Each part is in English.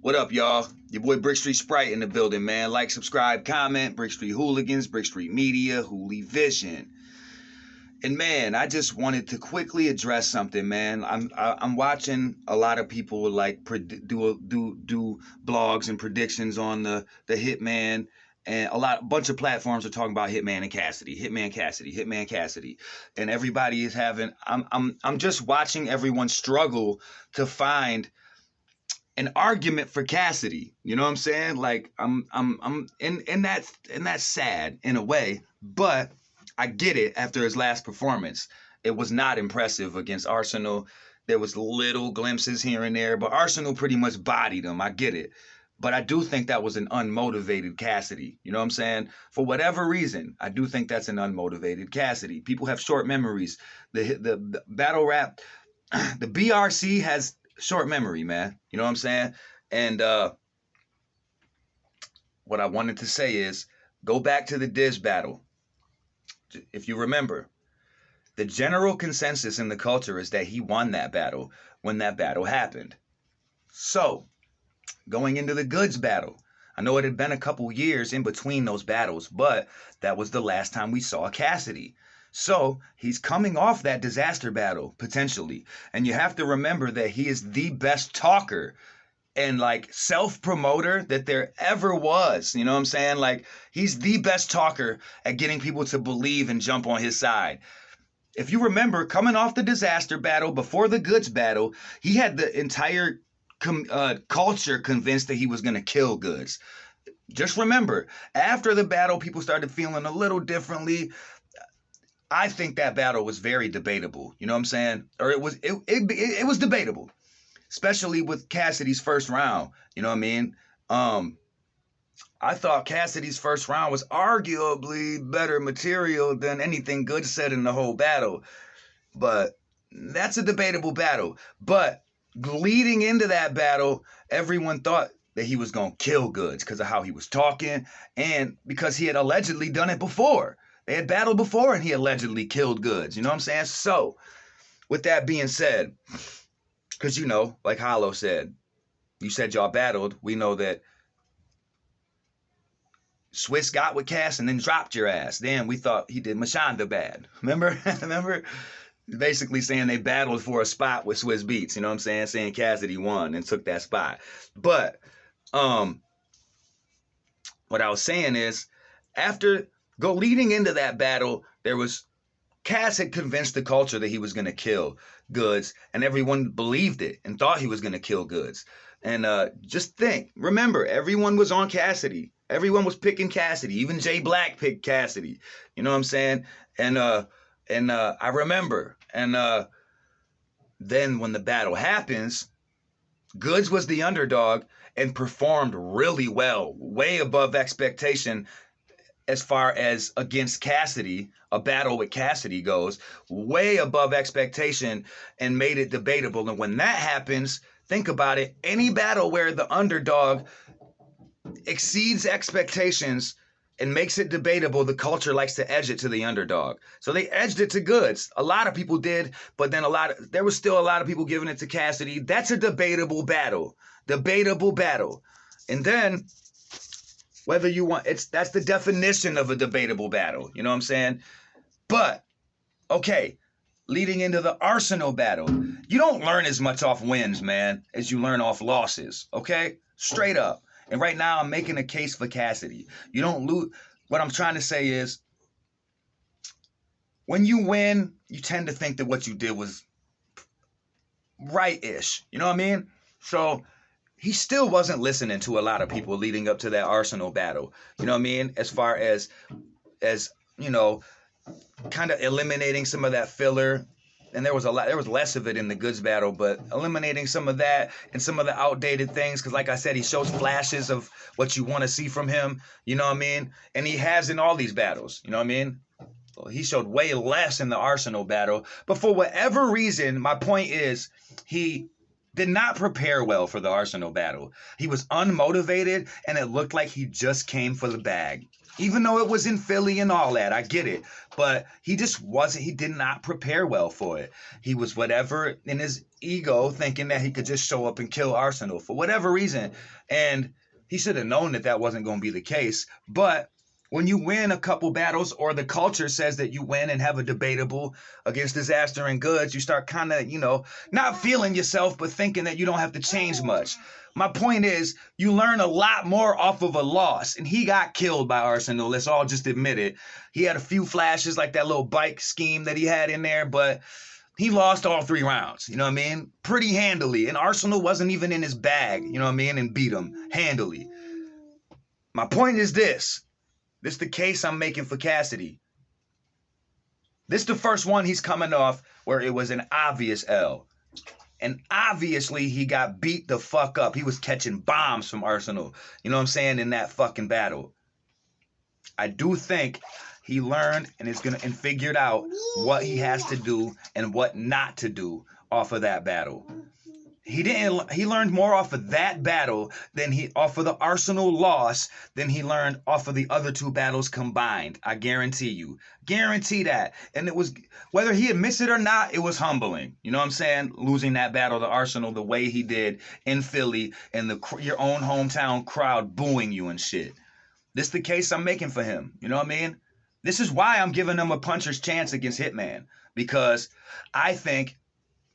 What up, y'all? Your boy Brick Street Sprite in the building, man. Like, subscribe, comment. Brick Street Hooligans, Brick Street Media, Hooli Vision. And man, I just wanted to quickly address something, man. I'm watching a lot of people like do blogs and predictions on the Hitman, and bunch of platforms are talking about Hitman and Cassidy, Hitman Cassidy, Hitman Cassidy, and everybody is having. I'm just watching everyone struggle to find an argument for Cassidy. You know what I'm saying? Like I'm in that's sad in a way, but I get it after his last performance. It was not impressive against Arsenal. There was little glimpses here and there, but Arsenal pretty much bodied him. I get it. But I do think that was an unmotivated Cassidy. You know what I'm saying? For whatever reason, I do think that's an unmotivated Cassidy. People have short memories. The battle rap, the BRC has short memory, man. You know what I'm saying? And what I wanted to say is go back to the Diz battle. If you remember, the general consensus in the culture is that he won that battle when that battle happened. So, going into the Goods battle, I know it had been a couple years in between those battles, but that was the last time we saw Cassidy. So, he's coming off that disaster battle, potentially. And you have to remember that he is the best talker and like self-promoter that there ever was. You know what I'm saying? Like, he's the best talker at getting people to believe and jump on his side. If you remember, coming off the disaster battle before the Goods battle, he had the entire culture convinced that he was going to kill Goods. Just remember, after the battle, people started feeling a little differently. I think that battle was very debatable. You know what I'm saying? Or it was debatable, especially with Cassidy's first round. You know what I mean? I thought Cassidy's first round was arguably better material than anything Good said in the whole battle. But that's a debatable battle. But leading into that battle, everyone thought that he was going to kill Goods because of how he was talking and because he had allegedly done it before. They had battled before and he allegedly killed Goods. You know what I'm saying? So, with that being said, because you know, like Hollow said, you said y'all battled. We know that Swiss got with Cass and then dropped your ass. Then we thought he did Mashonda bad. Remember? Remember? Basically saying they battled for a spot with Swiss Beats. You know what I'm saying? Saying Cassidy won and took that spot. But what I was saying is, leading into that battle, there was Cass had convinced the culture that he was going to kill Goods, and everyone believed it and thought he was going to kill Goods. And just remember, everyone was on Cassidy. Everyone was picking Cassidy. Even Jay Black picked Cassidy. You know what I'm saying? And I remember. And then when the battle happens, Goods was the underdog and performed really well, way above expectation as far as against Cassidy, a battle with Cassidy goes, way above expectation and made it debatable. And when that happens, think about it, any battle where the underdog exceeds expectations and makes it debatable, the culture likes to edge it to the underdog. So they edged it to Goods. A lot of people did, but then there was still a lot of people giving it to Cassidy. That's a debatable battle. Debatable battle. And then whether you want, that's the definition of a debatable battle. You know what I'm saying? But, okay, leading into the Arsenal battle, you don't learn as much off wins, man, as you learn off losses. Okay? Straight up. And right now, I'm making a case for Cassidy. You don't lose. What I'm trying to say is, when you win, you tend to think that what you did was right-ish. You know what I mean? So he still wasn't listening to a lot of people leading up to that Arsenal battle. You know what I mean? As far as you know, kind of eliminating some of that filler. And there was less of it in the Goods battle, but eliminating some of that and some of the outdated things, because like I said, he shows flashes of what you want to see from him, you know what I mean? And he has in all these battles, you know what I mean? Well, he showed way less in the Arsenal battle, but for whatever reason, my point is, he did not prepare well for the Arsenal battle. He was unmotivated, and it looked like he just came for the bag. Even though it was in Philly and all that, I get it. But he just wasn't, he did not prepare well for it. He was whatever in his ego, thinking that he could just show up and kill Arsenal for whatever reason. And he should have known that that wasn't going to be the case. But when you win a couple battles, or the culture says that you win and have a debatable against Disaster and Goods, you start kind of, not feeling yourself, but thinking that you don't have to change much. My point is, you learn a lot more off of a loss, and he got killed by Arsenal. Let's all just admit it. He had a few flashes, like that little bike scheme that he had in there, but he lost all 3 rounds, you know what I mean? Pretty handily, and Arsenal wasn't even in his bag, you know what I mean, and beat him handily. My point is this. This is the case I'm making for Cassidy. This is the first one he's coming off where it was an obvious L. And obviously he got beat the fuck up. He was catching bombs from Arsenal, you know what I'm saying, in that fucking battle. I do think he learned and figured out what he has to do and what not to do off of that battle. He learned more off of that battle off of the Arsenal loss than he learned off of the other 2 battles combined. I guarantee you. Guarantee that. And it was, whether he admits it or not, it was humbling. You know what I'm saying? Losing that battle to Arsenal the way he did in Philly, and your own hometown crowd booing you and shit. This is the case I'm making for him. You know what I mean? This is why I'm giving him a puncher's chance against Hitman, because I think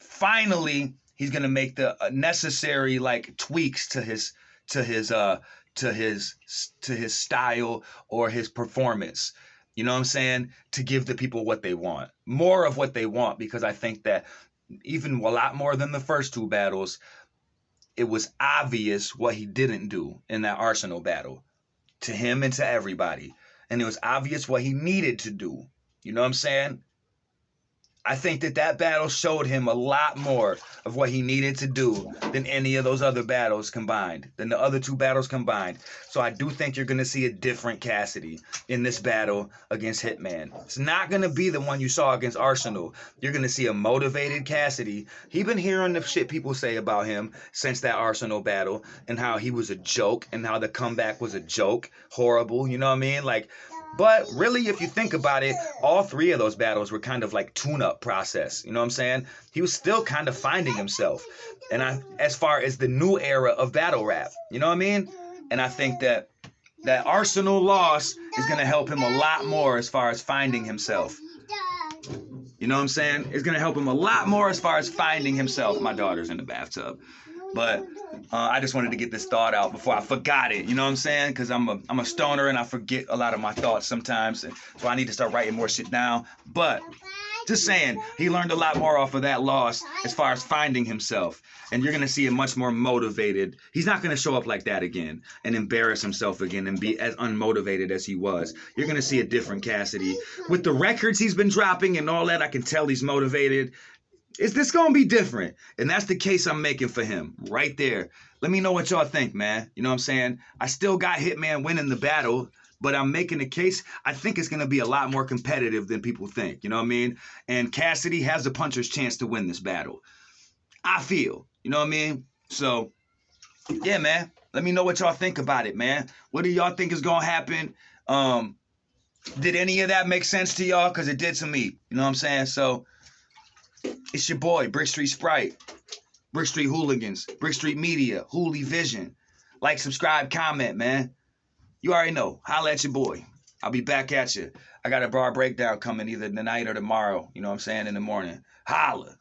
finally he's gonna make the necessary tweaks to his style or his performance. You know what I'm saying? To give the people what they want, more of what they want, because I think that even a lot more than the first 2 battles, it was obvious what he didn't do in that Arsenal battle, to him and to everybody, and it was obvious what he needed to do. You know what I'm saying? I think that battle showed him a lot more of what he needed to do than any of those other battles combined, than the other 2 battles combined. So I do think you're going to see a different Cassidy in this battle against Hitman. It's not going to be the one you saw against Arsenal. You're going to see a motivated Cassidy. He's been hearing the shit people say about him since that Arsenal battle, and how he was a joke, and how the comeback was a joke. Horrible, you know what I mean? But really, if you think about it, all 3 of those battles were kind of like tune-up process. You know what I'm saying? He was still kind of finding himself. And as far as the new era of battle rap, you know what I mean? And I think that Arsenal loss is going to help him a lot more as far as finding himself. You know what I'm saying? It's going to help him a lot more as far as finding himself. My daughter's in the bathtub. But I just wanted to get this thought out before I forgot it. You know what I'm saying? Because I'm a stoner and I forget a lot of my thoughts sometimes. And so I need to start writing more shit down. But just saying, he learned a lot more off of that loss as far as finding himself. And you're going to see him much more motivated. He's not going to show up like that again and embarrass himself again and be as unmotivated as he was. You're going to see a different Cassidy. With the records he's been dropping and all that, I can tell he's motivated. Is this going to be different? And that's the case I'm making for him right there. Let me know what y'all think, man. You know what I'm saying? I still got Hitman winning the battle, but I'm making a case. I think it's going to be a lot more competitive than people think. You know what I mean? And Cassidy has a puncher's chance to win this battle. I feel. You know what I mean? So, yeah, man. Let me know what y'all think about it, man. What do y'all think is going to happen? Did any of that make sense to y'all? Because it did to me. You know what I'm saying? So, it's your boy, Brick Street Sprite, Brick Street Hooligans, Brick Street Media, Hooli Vision. Like, subscribe, comment, man. You already know. Holla at your boy. I'll be back at you. I got a bar breakdown coming either tonight or tomorrow. You know what I'm saying? In the morning. Holla.